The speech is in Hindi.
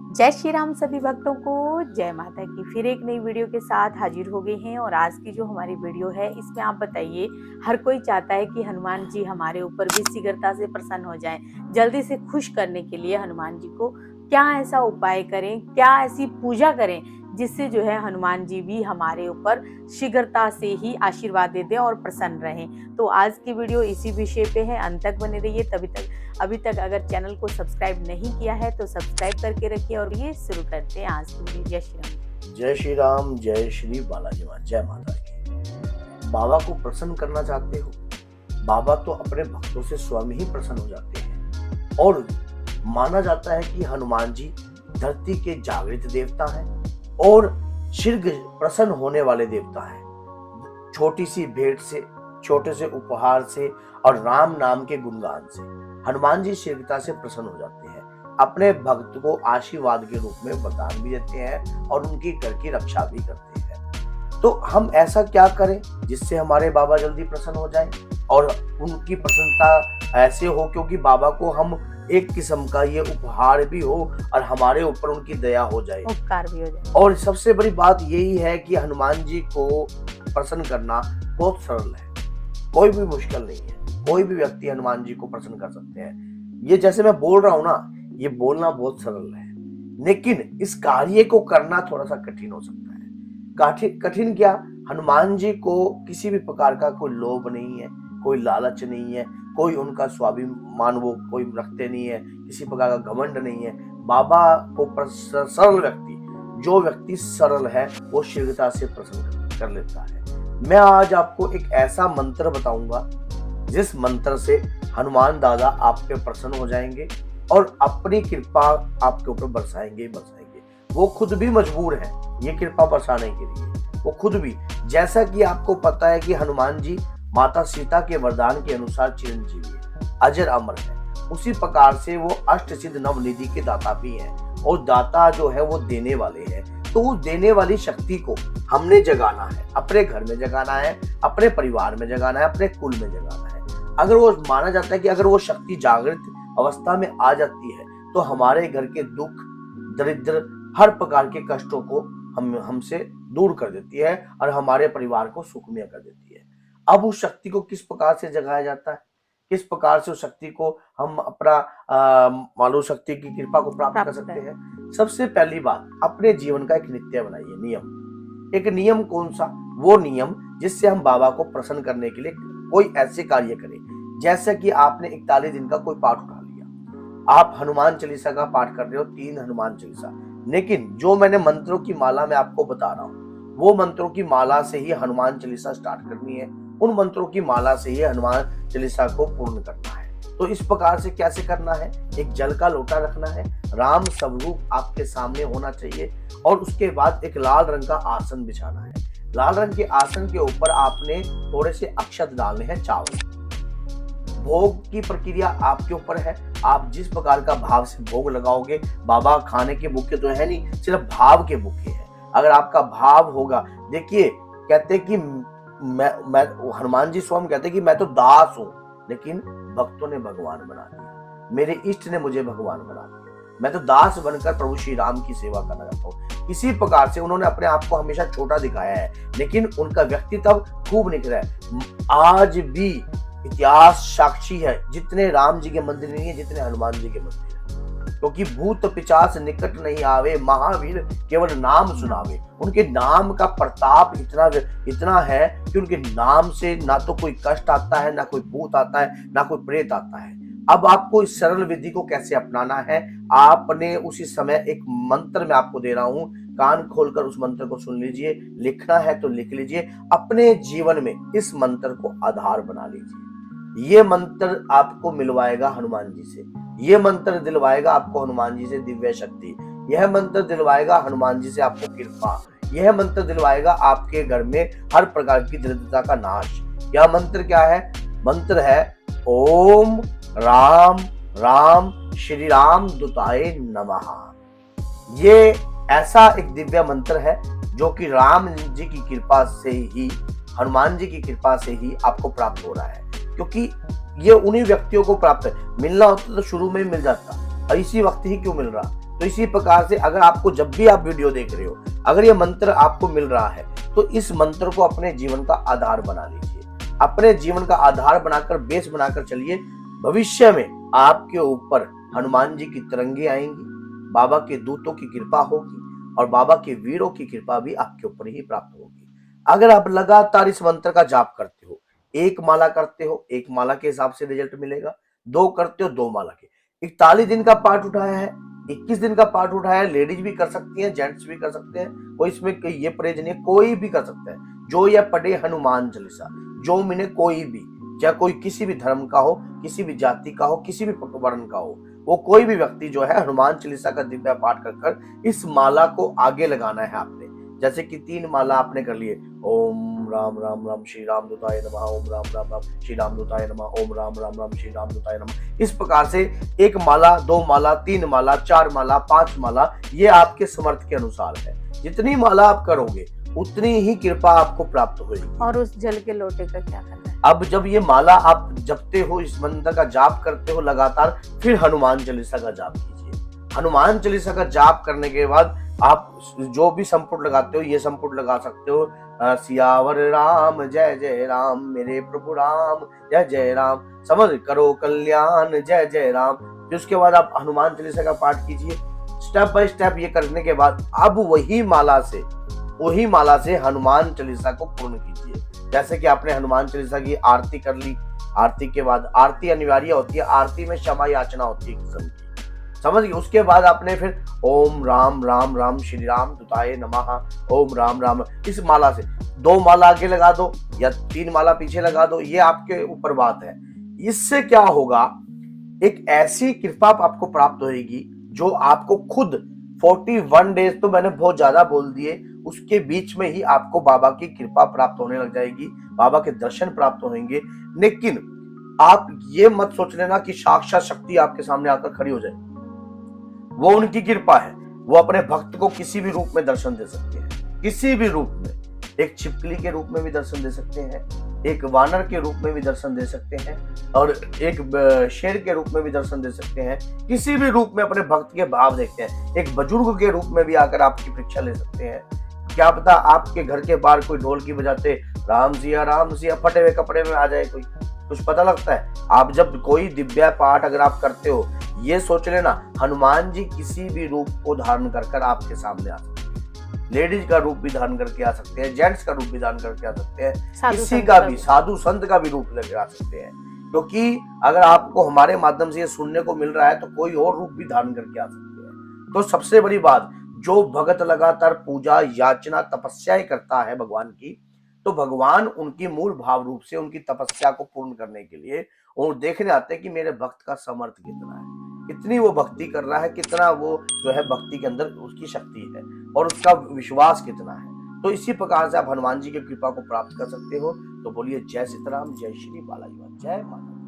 जय श्री राम सभी भक्तों को। जय माता की। फिर एक नई वीडियो के साथ हाजिर हो गए हैं और आज की जो हमारी वीडियो है इसमें आप बताइए, हर कोई चाहता है कि हनुमान जी हमारे ऊपर भी शीघ्रता से प्रसन्न हो जाएं। जल्दी से खुश करने के लिए हनुमान जी को क्या ऐसा उपाय करें, क्या ऐसी पूजा करें जिससे जो है हनुमान जी भी हमारे ऊपर शीघ्रता से ही आशीर्वाद दे दें और प्रसन्न रहें। तो आज की वीडियो इसी विषय पे है, अंत तक बने रहिए। अभी तक अगर चैनल को सब्सक्राइब नहीं किया है तो सब्सक्राइब करके रखिए और ये शुरू करते हैं आज की वीडियो। जय श्री राम। जय श्री राम, जय श्री बालाजी मां, जय माता की। बाबा को प्रसन्न करना चाहते हो? बाबा तो अपने भक्तों से स्वयं ही प्रसन्न हो जाते हैं और माना जाता है कि हनुमान जी धरती के जागृत देवता हैं और शीघ्र प्रसन्न होने वाले देवता हैं। छोटी सी भेंट से, छोटे से उपहार से और राम नाम के गुणगान से हनुमान जी शीघ्रता से प्रसन्न हो जाते हैं। अपने भक्त को आशीर्वाद के रूप में वरदान भी देते हैं और उनकी घर की रक्षा भी करते हैं। तो हम ऐसा क्या करें जिससे हमारे बाबा जल्दी प्रसन्न हो जाएं और उनकी प्रसन्नता ऐसे हो, क्योंकि बाबा को हम एक किस्म का ये उपहार भी हो और हमारे ऊपर उनकी दया हो जाए, उपकार भी हो जाए। और सबसे बड़ी बात यही है कि हनुमान जी को प्रसन्न करना बहुत सरल है, कोई भी मुश्किल नहीं है। कोई भी व्यक्ति हनुमान जी को प्रसन्न कर सकते हैं। ये जैसे मैं बोल रहा हूं ना, ये बोलना बहुत सरल है, लेकिन इस कार्य को करना थोड़ा सा कठिन हो सकता है। कठिन क्या? हनुमान जी को किसी भी प्रकार का कोई लोभ नहीं है, कोई लालच नहीं है, कोई उनका स्वाभिमान वो कोई रखते नहीं है, किसी प्रकार का घमंड नहीं है। बाबा को सरल व्यक्ति, जो व्यक्ति सरल है वो शीघ्रता से प्रसन्न कर लेता है। मैं आज आपको एक ऐसा मंत्र बताऊंगा जिस मंत्र से हनुमान दादा आप पे प्रसन्न हो जाएंगे और अपनी कृपा आपके ऊपर बरसाएंगे। वो खुद भी मजबूर है ये कृपा बरसाने के लिए, वो खुद भी। जैसा कि आपको पता है कि हनुमान जी माता सीता के वरदान के अनुसार चिरंजीवी है, अजर अमर है, उसी प्रकार से वो अष्ट सिद्ध नवनिधि के दाता भी हैं और दाता जो है वो देने वाले हैं। तो उस देने वाली शक्ति को हमने जगाना है, अपने घर में जगाना है, अपने परिवार में जगाना है, अपने कुल में जगाना है। अगर वो माना जाता है कि अगर वो शक्ति जागृत अवस्था में आ जाती है तो हमारे घर के दुख, दरिद्र, हर प्रकार के कष्टों को हमसे दूर कर देती है और हमारे परिवार को सुखमय कर देती है। अब उस शक्ति को किस प्रकार से जगाया जाता है, किस प्रकार से उस शक्ति को हम अपना मालूम शक्ति की कृपा को प्राप्त कर सकते हैं? सबसे पहली बात, अपने जीवन का एक नित्य बनाइए, नियम। एक नियम कौन सा? वो नियम जिससे हम बाबा को प्रसन्न करने के लिए कोई ऐसे कार्य करें, जैसे कि आपने 41 दिन का कोई पाठ उठा लिया, आप हनुमान चालीसा का पाठ कर रहे हो, 3 हनुमान चालीसा। लेकिन जो मैंने मंत्रों की माला में आपको बता रहा हूँ, वो मंत्रों की माला से ही हनुमान चालीसा स्टार्ट करनी है, उन मंत्रों की माला से ही हनुमान चालीसा को पूर्ण करना है। तो इस प्रकार से कैसे करना है? एक जल का लोटा रखना है, राम स्वरूप आपके सामने होना चाहिए और उसके बाद एक लाल रंग का आसन बिछाना है। लाल रंग के आसन के ऊपर आपने थोड़े से अक्षत डालने हैं, चावल। भोग की प्रक्रिया आपके ऊपर है, आप जिस प्रकार का भाव से भोग लगाओगे। बाबा खाने के भूखे तो है नहीं, सिर्फ भाव के भूखे हैं। अगर आपका भाव होगा, देखिए कहते कि मैं हनुमान जी स्वयं कहते कि मैं तो दास हूं, लेकिन भक्तों ने भगवान बना दिया, मेरे इष्ट ने मुझे भगवान बना दिया। मैं तो दास बनकर प्रभु श्री राम की सेवा करना चाहता हूँ। इसी प्रकार से उन्होंने अपने आप को हमेशा छोटा दिखाया है, लेकिन उनका व्यक्तित्व खूब निखरा है। आज भी इतिहास साक्षी है, जितने राम जी के मंदिर नहीं है जितने हनुमान जी के मंदिर है, क्योंकि भूत पिशाच निकट नहीं आवे, महावीर केवल नाम सुनावे। उनके नाम का प्रताप इतना है कि उनके नाम से ना तो कोई कष्ट आता है, ना कोई भूत आता है, ना कोई प्रेत आता है। अब आपको इस सरल विधि को कैसे अपनाना है, आपने उसी समय एक मंत्र मैं आपको दे रहा हूं, कान खोलकर उस मंत्र को सुन लीजिए। लिखना है तो लिख लीजिए, अपने जीवन में इस मंत्र को आधार बना लीजिए। ये मंत्र आपको मिलवाएगा हनुमान जी से, ये मंत्र दिलवाएगा आपको हनुमान जी से दिव्य शक्ति, यह मंत्र दिलवाएगा हनुमान जी से आपको कृपा, यह मंत्र दिलवाएगा आपके घर में हर प्रकार की दरिद्रता का नाश। यह मंत्र क्या है? मंत्र है ओम राम राम श्री राम दूताय नमः। ये ऐसा एक दिव्य मंत्र है जो कि राम जी की कृपा से ही, हनुमान जी की कृपा से ही आपको प्राप्त हो रहा है, क्योंकि ये उन्हीं व्यक्तियों को प्राप्त है। मिलना होता तो शुरू में मिल जाता, और इसी वक्त ही क्यों मिल रहा? तो इसी प्रकार से अगर आपको जब भी आप वीडियो देख रहे हो, अगर ये मंत्र आपको मिल रहा है तो इस मंत्र को अपने जीवन का आधार बना लीजिए। अपने जीवन का आधार बनाकर, बेस बनाकर चलिए। भविष्य में आपके ऊपर हनुमान जी की तरंगे आएंगी, बाबा के दूतों की कृपा होगी और बाबा के वीरों की कृपा भी आपके ऊपर ही प्राप्त होगी। अगर आप लगातार इस मंत्र का जाप करते हो, एक माला करते हो, एक माला के हिसाब से रिजल्ट मिलेगा। 2 करते हो, 2 माला के। 41 दिन का पाठ उठाया है, 21 दिन का पाठ उठाया है। लेडीज भी कर सकती है, जेंट्स भी कर सकते हैं, कोई इसमें ये परहेज नहीं है, कोई भी कर सकता है। जो यह पढ़े हनुमान चालीसा, जो मिले कोई भी, चाहे कोई किसी भी धर्म का हो, किसी भी जाति का हो, किसी भी वर्ण का हो, वो कोई भी व्यक्ति जो है हनुमान चालीसा का दिव्य पाठ कर इस माला को आगे लगाना है आपने। जैसे कि 3 माला आपने कर लिए, ओम राम राम राम श्री राम दूताय नमः, ओम राम राम राम श्री राम दूताय नमः, ओम राम राम राम श्री राम दूताय नमः। इस प्रकार से 1 माला, 2 माला, 3 माला, 4 माला, 5 माला, ये आपके समर्थ के अनुसार है। जितनी माला आप करोगे उतनी ही कृपा आपको प्राप्त होगी। और उस जल के लोटे का क्या करना है? अब जब ये माला आप जपते हो, इस मंत्र का जाप करते हो लगातार, फिर हनुमान चालीसा का जाप कीजिए। हनुमान चालीसा का जाप करने के बाद आप जो भी संपुट लगाते हो, ये संपुट लगा सकते हो, सियावर राम जय जय राम, मेरे प्रभु राम जय जय राम, समझ करो कल्याण जय जय राम। फिर उसके बाद आप हनुमान चालीसा का पाठ कीजिए। स्टेप बाय स्टेप ये करने के बाद अब वही माला से हनुमान चालीसा को पूर्ण कीजिए। जैसे कि आपने हनुमान चालीसा की आरती कर ली, आरती के बाद, आरती अनिवार्य होती है, आरती में क्षमा याचना होती है किस्म की, समझ गए। उसके बाद आपने फिर ओम राम राम राम श्री राम दूताय नमः, ओम राम राम, इस माला से 2 माला आगे लगा दो या 3 माला पीछे लगा दो, ये आपके ऊपर बात है। इससे क्या होगा, एक ऐसी कृपा आपको प्राप्त होगी जो आपको खुद 41 डेज, तो मैंने बहुत ज्यादा बोल दिए, उसके बीच में ही आपको बाबा की कृपा प्राप्त होने लग जाएगी, बाबा के दर्शन प्राप्त होंगे। लेकिन आप ये मत सोच लेना कि साक्षात शक्ति आपके सामने आकर खड़ी हो जाए, वो उनकी कृपा है। वो अपने भक्त को किसी भी रूप में दर्शन दे सकते हैं, किसी भी रूप में। एक छिपकली के रूप में भी दर्शन दे सकते हैं, एक वानर के रूप में भी दर्शन दे सकते हैं, और एक शेर के रूप में भी दर्शन दे सकते हैं। किसी भी रूप में अपने भक्त के भाव देखते हैं। एक बुजुर्ग के रूप में भी आकर आपकी परीक्षा ले सकते हैं। क्या पता आपके घर के बाहर कोई ढोलकी बजाते राम सिया फटे हुए कपड़े में आ जाए कोई, कुछ पता लगता है। आप जब कोई दिव्य पाठ अगर आप करते हो, ये सोच लेना हनुमान जी किसी भी रूप को धारण कर आपके सामने आ सकते हैं। लेडीज का रूप भी धारण करके आ सकते हैं, जेंट्स का रूप भी धारण करके आ सकते हैं, किसी का भी, साधु संत का भी रूप लेके आ सकते हैं। क्योंकि अगर आपको हमारे माध्यम से ये सुनने को मिल रहा है तो कोई और रूप भी धारण करके आ सकते हैं। तो सबसे बड़ी बात, जो भगत लगातार पूजा याचना तपस्याएं करता है भगवान की, तो भगवान उनकी मूल भाव रूप से उनकी तपस्या को पूर्ण करने के लिए और देखने आते हैं कि मेरे भक्त का समर्थ कितना है, कितनी वो भक्ति कर रहा है, कितना वो जो है भक्ति के अंदर उसकी शक्ति है और उसका विश्वास कितना है। तो इसी प्रकार से आप हनुमान जी की कृपा को प्राप्त कर सकते हो। तो बोलिए जय सीताराम, जय श्री बालाजी, जय माता।